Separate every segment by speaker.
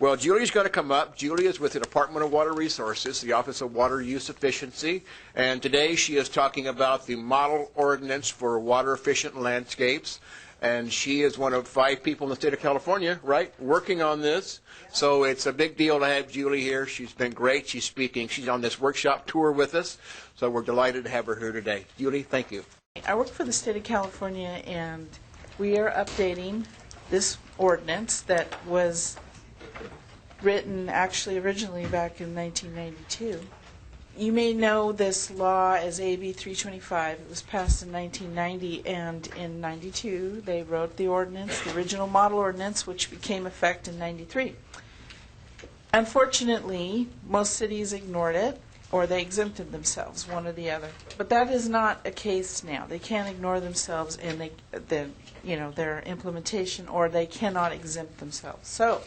Speaker 1: Well, Julie's going to come up. Julie is with the Department of Water Resources, the Office of Water Use Efficiency, and today she is talking about the model ordinance for water efficient landscapes. And she is one of 5 people in the state of California, right, working on this. So it's a big deal to have Julie here. She's been great. She's speaking. She's on this workshop tour with us. So we're delighted to have her here today. Julie, thank you.
Speaker 2: I work for the state of California, and we are updating this ordinance that was written actually originally back in 1992. You may know this law as AB 325. It was passed in 1990, and in 92 they wrote the ordinance, the original model ordinance, which became effect in 93. Unfortunately, most cities ignored it, or they exempted themselves, one or the other. But that is not a case now. They can't ignore themselves in their implementation, or they cannot exempt themselves. So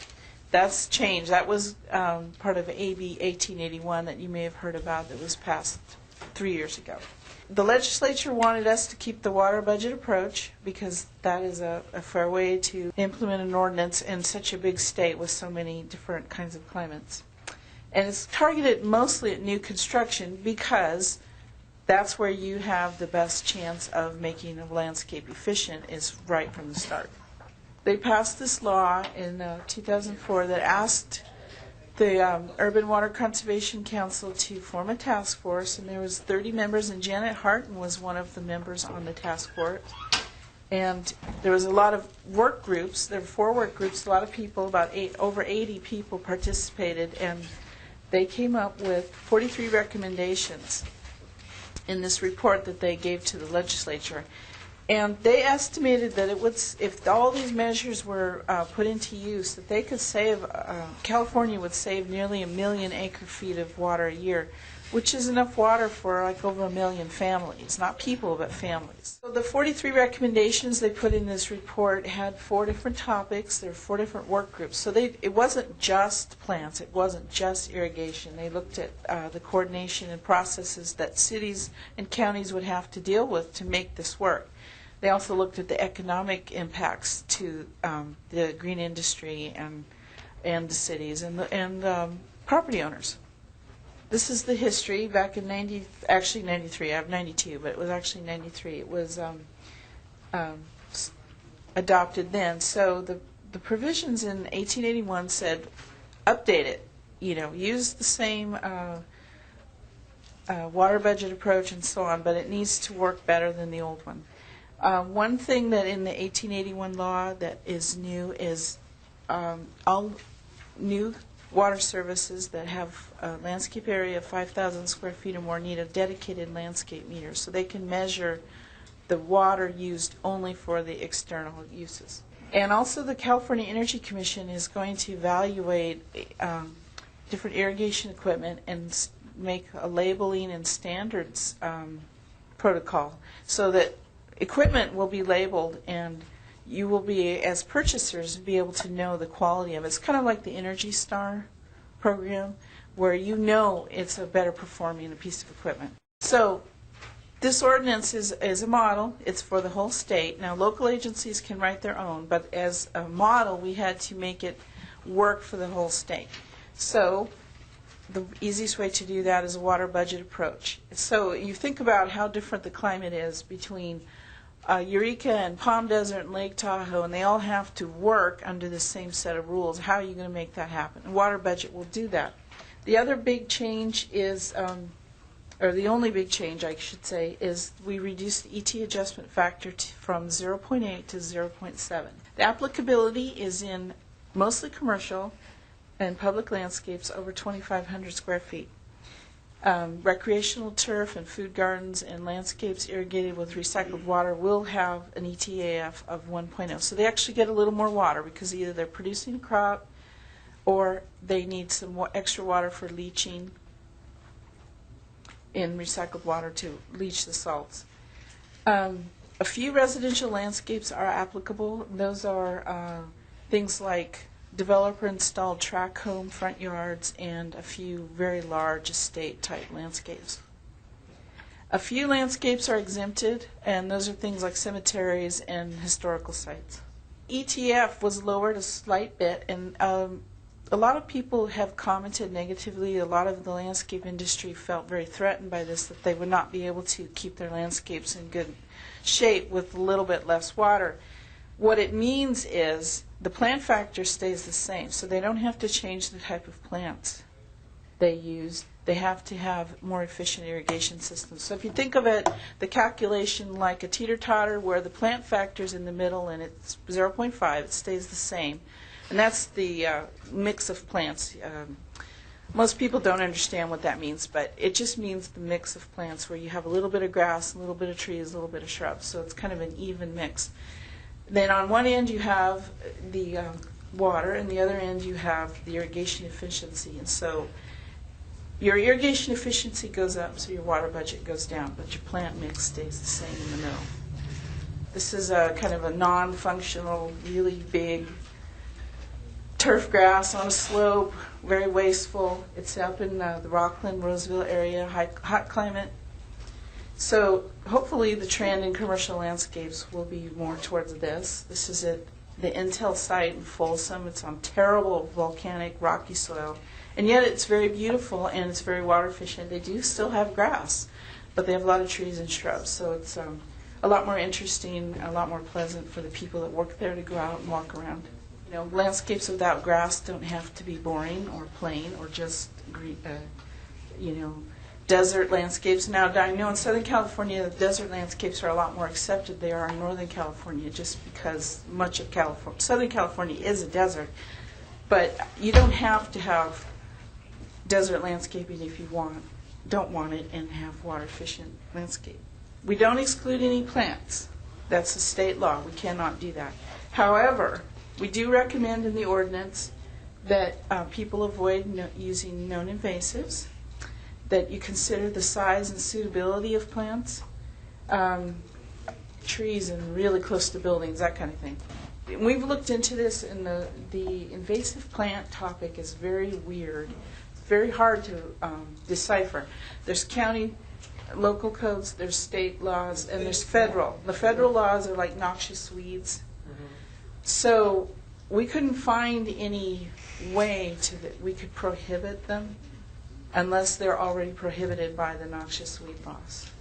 Speaker 2: that's changed. That was part of AB 1881 that you may have heard about that was passed 3 years ago. The legislature wanted us to keep the water budget approach because that is a fair way to implement an ordinance in such a big state with so many different kinds of climates. And it's targeted mostly at new construction because that's where you have the best chance of making a landscape efficient, is right from the start. They passed this law in 2004 that asked the Urban Water Conservation Council to form a task force, and there was 30 members, and Janet Harton was one of the members on the task force. And there was a lot of work groups. There were 4 work groups. A lot of people, over 80 people participated, and they came up with 43 recommendations in this report that they gave to the legislature. And they estimated that it would, if all these measures were put into use, that they could save, California would save nearly 1 million acre-feet of water a year, which is enough water for like over 1 million families, not people, but families. So the 43 recommendations they put in this report had 4 different topics. There were 4 different work groups. So it wasn't just plants. It wasn't just irrigation. They looked at the coordination and processes that cities and counties would have to deal with to make this work. They also looked at the economic impacts to the green industry and the cities and property owners. This is the history. Back in 93, I have 92, but it was actually 93. It was adopted then. So the provisions in 1881 said, update it, use the same water budget approach and so on, but it needs to work better than the old one. One thing that in the 1881 law that is new is all new water services that have a landscape area of 5,000 square feet or more need a dedicated landscape meter, so they can measure the water used only for the external uses. And also the California Energy Commission is going to evaluate different irrigation equipment and make a labeling and standards protocol so that equipment will be labeled, and you will be, as purchasers, be able to know the quality of it. It's kind of like the Energy Star program, where you know it's a better performing piece of equipment. So this ordinance is a model. It's for the whole state. Now, local agencies can write their own, but as a model, we had to make it work for the whole state. So the easiest way to do that is a water budget approach. So you think about how different the climate is between Eureka and Palm Desert and Lake Tahoe, and they all have to work under the same set of rules. How are you going to make that happen? A water budget will do that. The other big change is, or the only big change I should say, is we reduced the ET adjustment factor from 0.8 to 0.7. The applicability is in mostly commercial and public landscapes over 2,500 square feet. Recreational turf and food gardens and landscapes irrigated with recycled water will have an ETAF of 1.0. So they actually get a little more water because either they're producing a crop or they need some extra water for leaching in recycled water to leach the salts. A few residential landscapes are applicable. Those are things like developer-installed track home front yards and a few very large estate-type landscapes. A few landscapes are exempted, and those are things like cemeteries and historical sites. ETF was lowered a slight bit, and a lot of people have commented negatively. A lot of the landscape industry felt very threatened by this, that they would not be able to keep their landscapes in good shape with a little bit less water. What it means is the plant factor stays the same, so they don't have to change the type of plants they use. They have to have more efficient irrigation systems. So if you think of it, the calculation like a teeter-totter where the plant factor's in the middle and it's 0.5, it stays the same. And that's the mix of plants. Most people don't understand what that means, but it just means the mix of plants where you have a little bit of grass, a little bit of trees, a little bit of shrubs. So it's kind of an even mix. Then on one end you have the water, and the other end you have the irrigation efficiency. And so your irrigation efficiency goes up, so your water budget goes down, but your plant mix stays the same in the middle. This is a kind of a non-functional, really big turf grass on a slope, very wasteful. It's up in the Rockland, Roseville area, hot climate. So hopefully the trend in commercial landscapes will be more towards this. This is at the Intel site in Folsom. It's on terrible volcanic rocky soil. And yet it's very beautiful and it's very water efficient. They do still have grass, but they have a lot of trees and shrubs. So it's a lot more interesting, a lot more pleasant for the people that work there to go out and walk around. You know, landscapes without grass don't have to be boring or plain or just green, desert landscapes. Now, I know in Southern California, the desert landscapes are a lot more accepted than they are in Northern California, just because much of Southern California is a desert. But you don't have to have desert landscaping if you don't want it and have water efficient landscape. We don't exclude any plants. That's a state law. We cannot do that. However, we do recommend in the ordinance that people avoid using known invasives, that you consider the size and suitability of plants, trees and really close to buildings, that kind of thing. We've looked into this, and the invasive plant topic is very weird. It's very hard to decipher. There's county, local codes, there's state laws, and there's federal. The federal laws are like noxious weeds. So we couldn't find any way that we could prohibit them unless they're already prohibited by the noxious weed laws.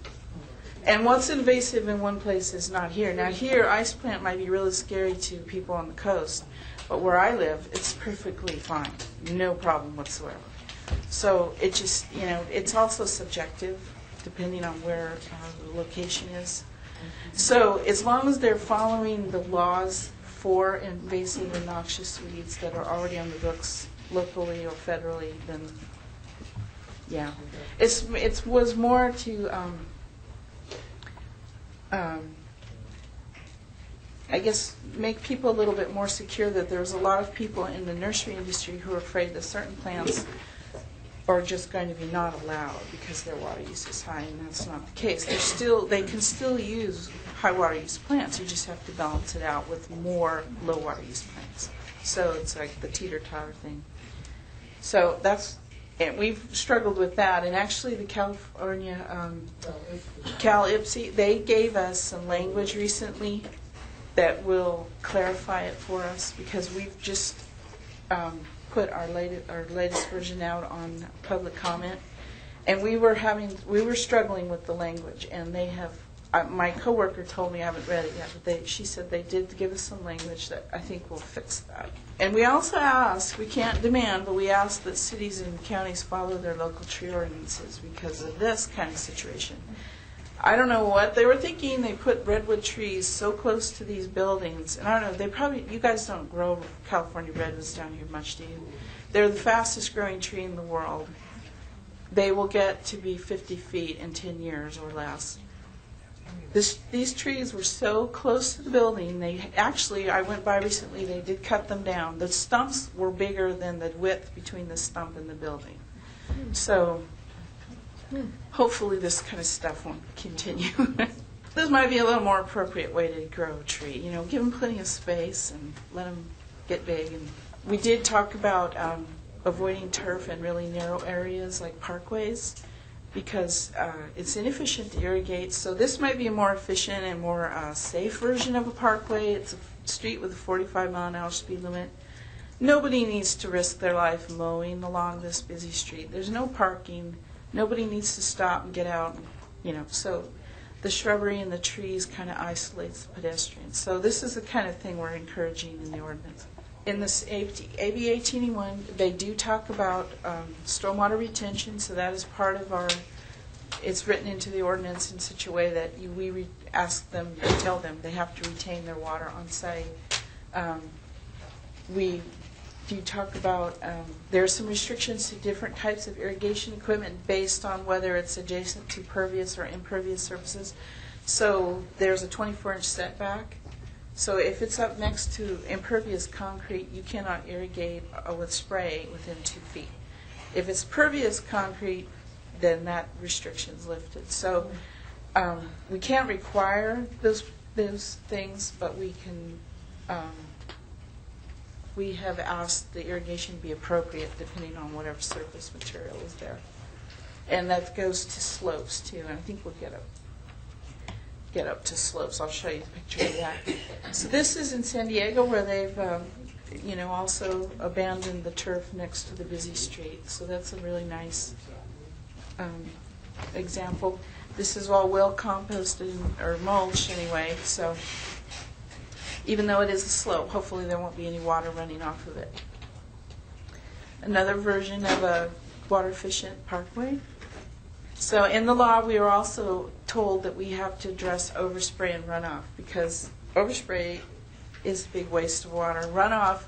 Speaker 2: And what's invasive in one place is not here. Now here, ice plant might be really scary to people on the coast, but where I live, it's perfectly fine. No problem whatsoever. So it just, it's also subjective depending on where the location is. So as long as they're following the laws for invasive and noxious weeds that are already on the books locally or federally, then yeah. It was more to, I guess, make people a little bit more secure that there's a lot of people in the nursery industry who are afraid that certain plants are just going to be not allowed because their water use is high, and that's not the case. They can still use high water use plants. You just have to balance it out with more low water use plants. So it's like the teeter-totter thing. So and we've struggled with that. And actually the California, CalIPSI, they gave us some language recently that will clarify it for us, because we've just put our latest version out on public comment, and we were struggling with the language, and they have. My coworker told me, I haven't read it yet, but she said they did give us some language that I think will fix that. And we also asked, we can't demand, but we asked that cities and counties follow their local tree ordinances because of this kind of situation. I don't know what they were thinking. They put redwood trees so close to these buildings. And I don't know, you guys don't grow California redwoods down here much, do you? They're the fastest growing tree in the world. They will get to be 50 feet in 10 years or less. These trees were so close to the building, I went by recently, they did cut them down. The stumps were bigger than the width between the stump and the building. So hopefully this kind of stuff won't continue. This might be a little more appropriate way to grow a tree. Give them plenty of space and let them get big. And we did talk about avoiding turf in really narrow areas like parkways, because it's inefficient to irrigate. So this might be a more efficient and more safe version of a parkway. It's a street with a 45-mile-an-hour speed limit. nobody needs to risk their life mowing along this busy street. There's no parking. Nobody needs to stop and get out, so the shrubbery and the trees kind of isolates the pedestrians. So this is the kind of thing we're encouraging in the ordinance. In this AB 1881, they do talk about stormwater retention, so that is part of our, it's written into the ordinance in such a way that we ask them, tell them they have to retain their water on site. We do talk about, there are some restrictions to different types of irrigation equipment based on whether it's adjacent to pervious or impervious surfaces. So there's a 24-inch setback. So if it's up next to impervious concrete, you cannot irrigate with spray within 2 feet. If it's pervious concrete, then that restriction's lifted. So we can't require those things, but we can. We have asked the irrigation be appropriate depending on whatever surface material is there, and that goes to slopes too. And I think we'll get up to slopes. I'll show you the picture of that. So this is in San Diego, where they've also abandoned the turf next to the busy street. So that's a really nice example. This is all well composted or mulched anyway. So even though it is a slope, hopefully there won't be any water running off of it. Another version of a water efficient parkway. So in the law, we are also told that we have to address overspray and runoff, because overspray is a big waste of water. Runoff,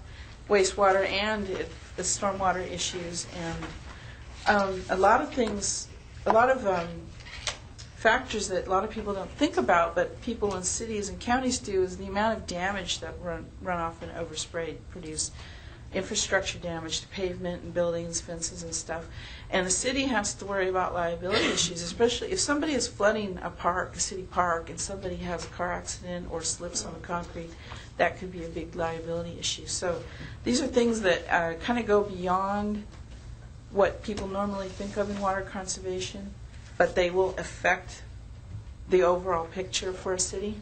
Speaker 2: wastewater, and the stormwater issues, and a lot of things, factors that a lot of people don't think about, but people in cities and counties do, is the amount of damage that runoff and overspray produce. Infrastructure damage to pavement and buildings, fences and stuff. And the city has to worry about liability issues, especially if somebody is flooding a park, a city park, and somebody has a car accident or slips on the concrete. That could be a big liability issue. So these are things that kind of go beyond what people normally think of in water conservation, but they will affect the overall picture for a city.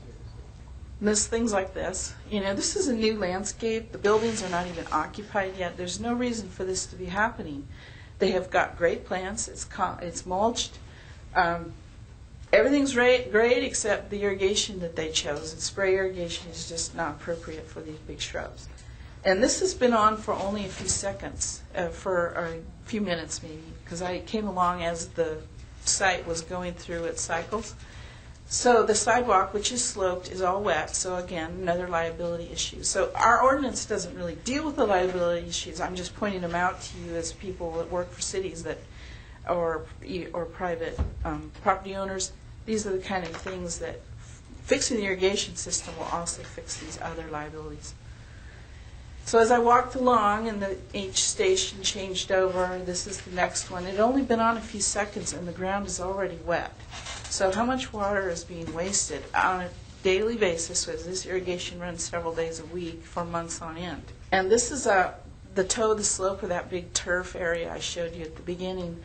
Speaker 2: And there's things like this. This is a new landscape. The buildings are not even occupied yet. There's no reason for this to be happening. They have got great plants. It's mulched. Everything's great except the irrigation that they chose. And spray irrigation is just not appropriate for these big shrubs. And this has been on for only a few seconds, for a few minutes maybe, because I came along as the site was going through its cycles. So the sidewalk, which is sloped, is all wet. So again, another liability issue. So our ordinance doesn't really deal with the liability issues. I'm just pointing them out to you as people that work for cities that, or private property owners. These are the kind of things that fixing the irrigation system will also fix these other liabilities. So as I walked along and each station changed over, this is the next one. It had only been on a few seconds and the ground is already wet. So how much water is being wasted on a daily basis as this irrigation runs several days a week for months on end? And this is the toe of the slope of that big turf area I showed you at the beginning.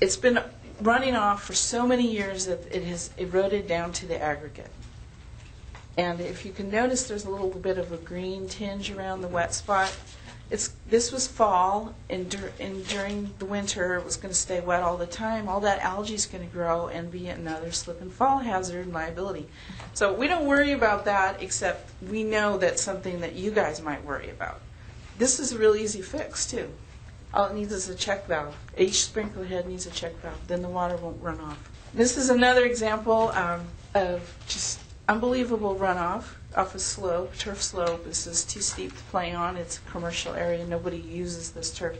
Speaker 2: It's been running off for so many years that it has eroded down to the aggregate. And if you can notice, there's a little bit of a green tinge around the wet spot. This was fall, and during the winter it was going to stay wet all the time. All that algae is going to grow and be another slip and fall hazard and liability. So we don't worry about that, except we know that's something that you guys might worry about. This is a real easy fix too. All it needs is a check valve. Each sprinkler head needs a check valve. Then the water won't run off. This is another example of just unbelievable runoff off a slope, turf slope. This is too steep to play on. It's a commercial area. Nobody uses this turf.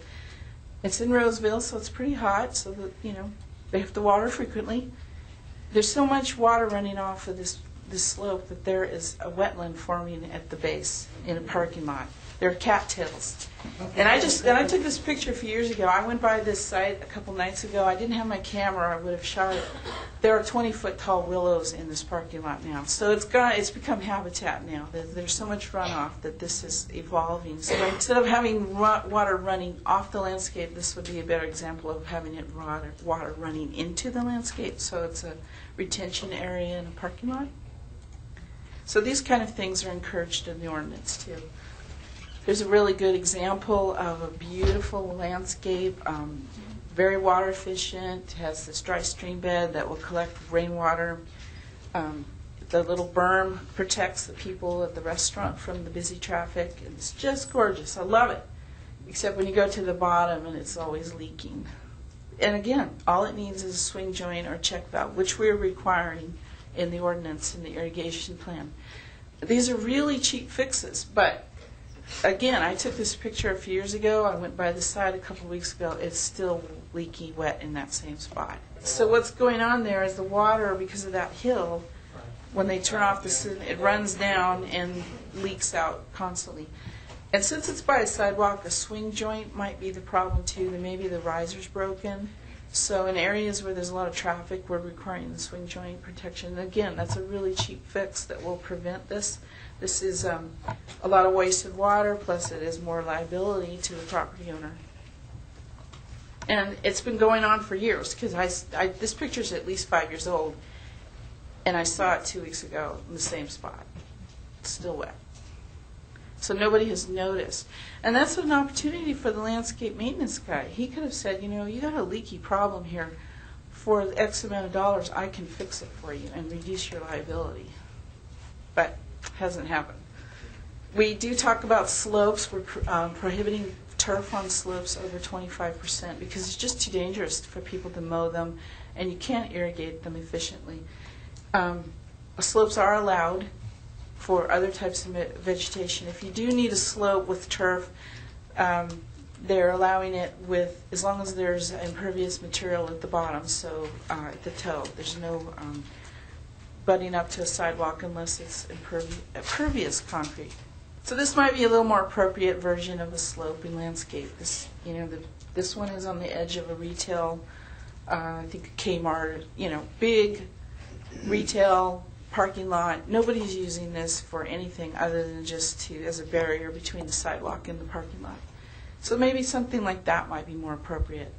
Speaker 2: It's in Roseville, so it's pretty hot, so that, they have to water frequently. There's so much water running off of this slope that there is a wetland forming at the base in a parking lot. There are cattails. And I took this picture a few years ago. I went by this site a couple nights ago. I didn't have my camera. I would have shot it. There are 20-foot tall willows in this parking lot now. So it's become habitat now. There's so much runoff that this is evolving. So instead of having water running off the landscape, this would be a better example of having water running into the landscape. So it's a retention area in a parking lot. So these kind of things are encouraged in the ordinance too. Here's a really good example of a beautiful landscape, very water efficient, has this dry stream bed that will collect rainwater. The little berm protects the people at the restaurant from the busy traffic. It's just gorgeous. I love it. Except when you go to the bottom and it's always leaking. And again, all it needs is a swing joint or check valve, which we're requiring in the ordinance in the irrigation plan. These are really cheap fixes, but again, I took this picture a few years ago. I went by the side a couple of weeks ago. It's still leaky wet in that same spot. So what's going on there is the water, because of that hill, when they turn off the system, it runs down and leaks out constantly. And since it's by a sidewalk, a swing joint might be the problem too. Then maybe the riser's broken. So in areas where there's a lot of traffic, we're requiring the swing joint protection. And again, that's a really cheap fix that will prevent this. This is a lot of wasted water, plus it is more liability to the property owner. And it's been going on for years, because this picture's at least 5 years old, and I saw it 2 weeks ago in the same spot. It's still wet. So nobody has noticed. And that's an opportunity for the landscape maintenance guy. He could have said, you know, you got a leaky problem here. For X amount of dollars, I can fix it for you and reduce your liability. But hasn't happened. We do talk about slopes. We're prohibiting turf on slopes over 25% because it's just too dangerous for people to mow them, and you can't irrigate them efficiently. Slopes are allowed for other types of vegetation. If you do need a slope with turf, they're allowing it with, as long as there's impervious material at the bottom, so at the toe. There's no butting up to a sidewalk unless it's impervious concrete. So this might be a little more appropriate version of a sloping landscape. This, you know, this one is on the edge of a retail, I think a Kmart, you know, big retail parking lot. Nobody's using this for anything other than just as a barrier between the sidewalk and the parking lot. So maybe something like that might be more appropriate,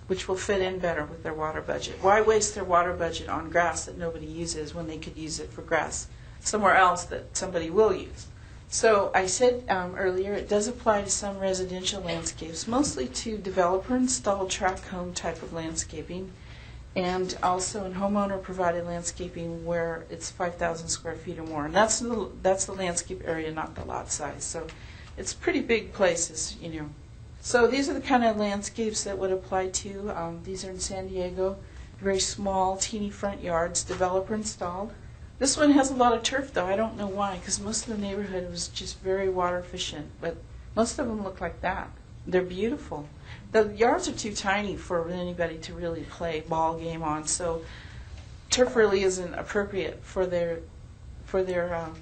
Speaker 2: which will fit in better with their water budget. Why waste their water budget on grass that nobody uses when they could use it for grass somewhere else that somebody will use? So I said earlier, it does apply to some residential landscapes, mostly to developer-installed tract home type of landscaping, and also in homeowner-provided landscaping where it's 5,000 square feet or more. And that's the landscape area, not the lot size. So it's pretty big places, you know. So these are the kind of landscapes that would apply to. These are in San Diego, very small, teeny front yards, developer-installed. This one has a lot of turf, though. I don't know why, because most of the neighborhood was just very water efficient. But most of them look like that. They're beautiful. The yards are too tiny for anybody to really play ball game on, so turf really isn't appropriate for their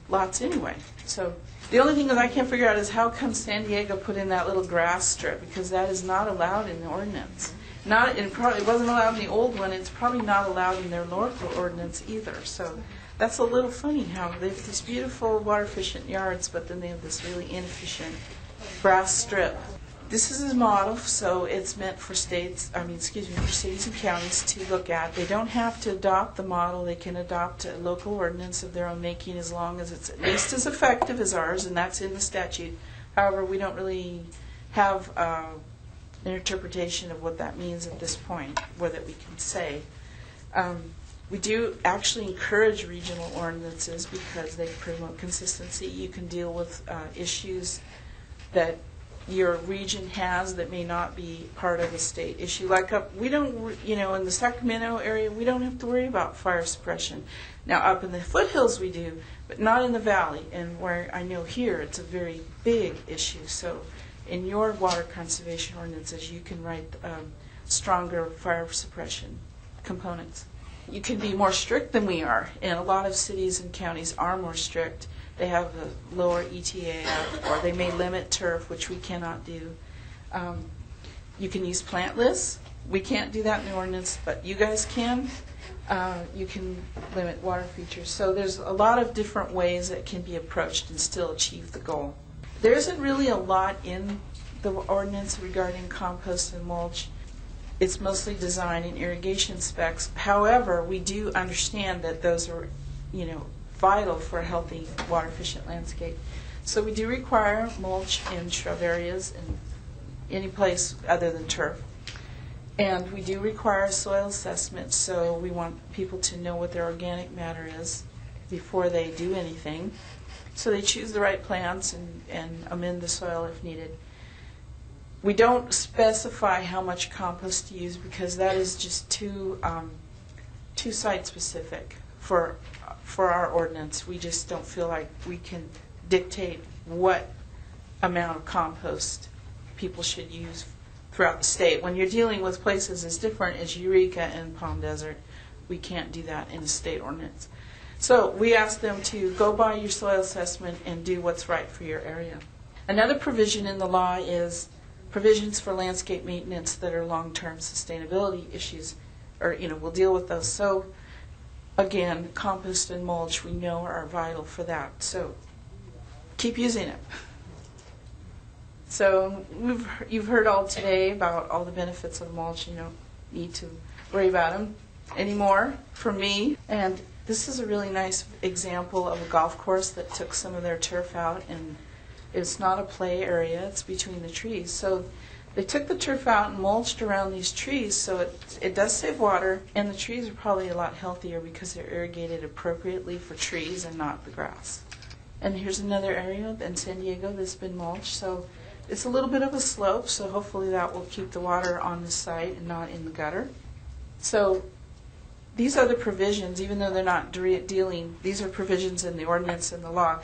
Speaker 2: lots anyway. So the only thing that I can't figure out is how come San Diego put in that little grass strip, because that is not allowed in the ordinance. It wasn't allowed in the old one. It's probably not allowed in their local ordinance either. So that's a little funny how they have these beautiful water-efficient yards, but then they have this really inefficient grass strip. This is a model, so it's meant for for cities and counties to look at. They don't have to adopt the model. They can adopt a local ordinance of their own making as long as it's at least as effective as ours, and that's in the statute. However, we don't really have an interpretation of what that means at this point, or that we can say. We do actually encourage regional ordinances because they promote consistency. You can deal with issues that your region has that may not be part of a state issue. Like we don't, you know, in the Sacramento area, we don't have to worry about fire suppression. Now up in the foothills we do, but not in the valley. And where I know here, it's a very big issue. So in your water conservation ordinances, you can write stronger fire suppression components. You can be more strict than we are, and a lot of cities and counties are more strict. They have a lower ETA, or they may limit turf, which we cannot do. You can use plant lists. We can't do that in the ordinance, but you guys can. You can limit water features. So there's a lot of different ways that can be approached and still achieve the goal. There isn't really a lot in the ordinance regarding compost and mulch. It's mostly design and irrigation specs. However, we do understand that those are, you know, vital for a healthy, water-efficient landscape. So we do require mulch in shrub areas and any place other than turf. And we do require soil assessment, so we want people to know what their organic matter is before they do anything. So they choose the right plants and amend the soil if needed. We don't specify how much compost to use because that is just too site specific for our ordinance. We just don't feel like we can dictate what amount of compost people should use throughout the state. When you're dealing with places as different as Eureka and Palm Desert, we can't do that in the state ordinance. So we ask them to go by your soil assessment and do what's right for your area. Another provision in the law is provisions for landscape maintenance that are long-term sustainability issues, or we'll deal with those. So again, compost and mulch we know are vital for that. So keep using it. So you've heard all today about all the benefits of mulch. You don't need to worry about them anymore from me. And this is a really nice example of a golf course that took some of their turf out, and it's not a play area, it's between the trees. So they took the turf out and mulched around these trees, so it does save water, and the trees are probably a lot healthier because they're irrigated appropriately for trees and not the grass. And here's another area in San Diego that's been mulched. So it's a little bit of a slope, so hopefully that will keep the water on the site and not in the gutter. So these are the provisions, even though they're not dealing, these are provisions in the ordinance and the law.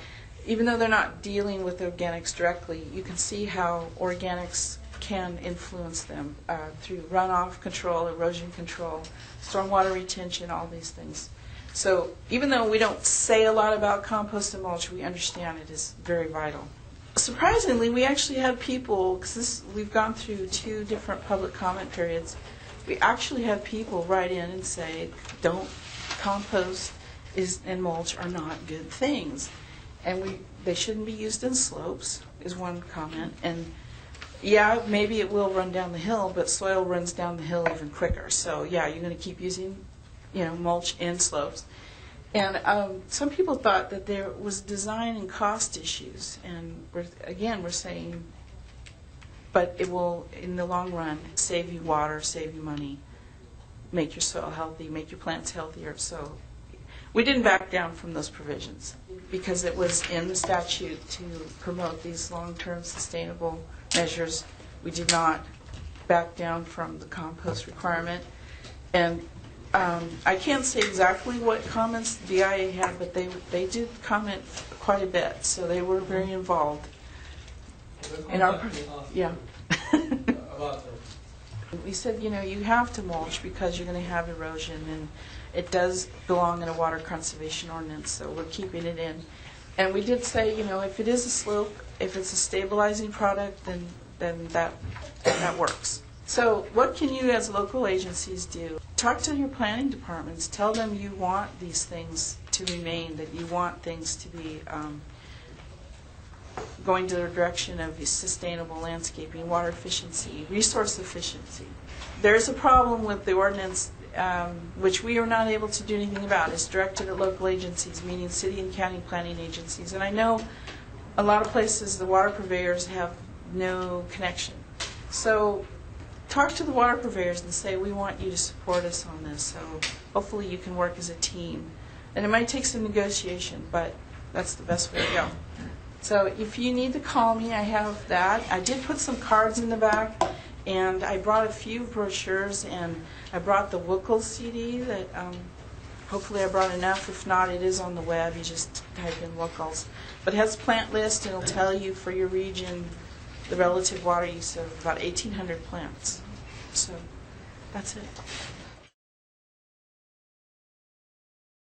Speaker 2: Even though they're not dealing with organics directly, you can see how organics can influence them through runoff control, erosion control, stormwater retention, all these things. So even though we don't say a lot about compost and mulch, we understand it is very vital. Surprisingly, we actually had people, because we've gone through 2 different public comment periods, we actually had people write in and say, compost and mulch are not good things. And they shouldn't be used in slopes, is one comment. And yeah, maybe it will run down the hill, but soil runs down the hill even quicker. So yeah, you're going to keep using mulch in slopes. And some people thought that there was design and cost issues, and we're saying, but it will, in the long run, save you water, save you money, make your soil healthy, make your plants healthier. So we didn't back down from those provisions because it was in the statute to promote these long-term sustainable measures. We did not back down from the compost requirement. And I can't say exactly what comments the BIA had, but they did comment quite a bit, so they were very involved in our. Yeah. We said, you have to mulch because you're going to have erosion, and it does belong in a water conservation ordinance, so we're keeping it in. And we did say, if it is a slope, if it's a stabilizing product, then that works. So what can you as local agencies do? Talk to your planning departments. Tell them you want these things to remain, that you want things to be going to the direction of sustainable landscaping, water efficiency, resource efficiency. There's a problem with the ordinance, which we are not able to do anything about. It's directed at local agencies, meaning city and county planning agencies. And I know a lot of places the water purveyors have no connection. So talk to the water purveyors and say, we want you to support us on this. So hopefully you can work as a team. And it might take some negotiation, but that's the best way to go. So if you need to call me, I have that. I did put some cards in the back, and I brought a few brochures, and I brought the WCL CD that hopefully I brought enough. If not, it is on the web. You just type in WCLs. But it has a plant list, and it'll tell you for your region the relative water use of about 1,800 plants. So that's it.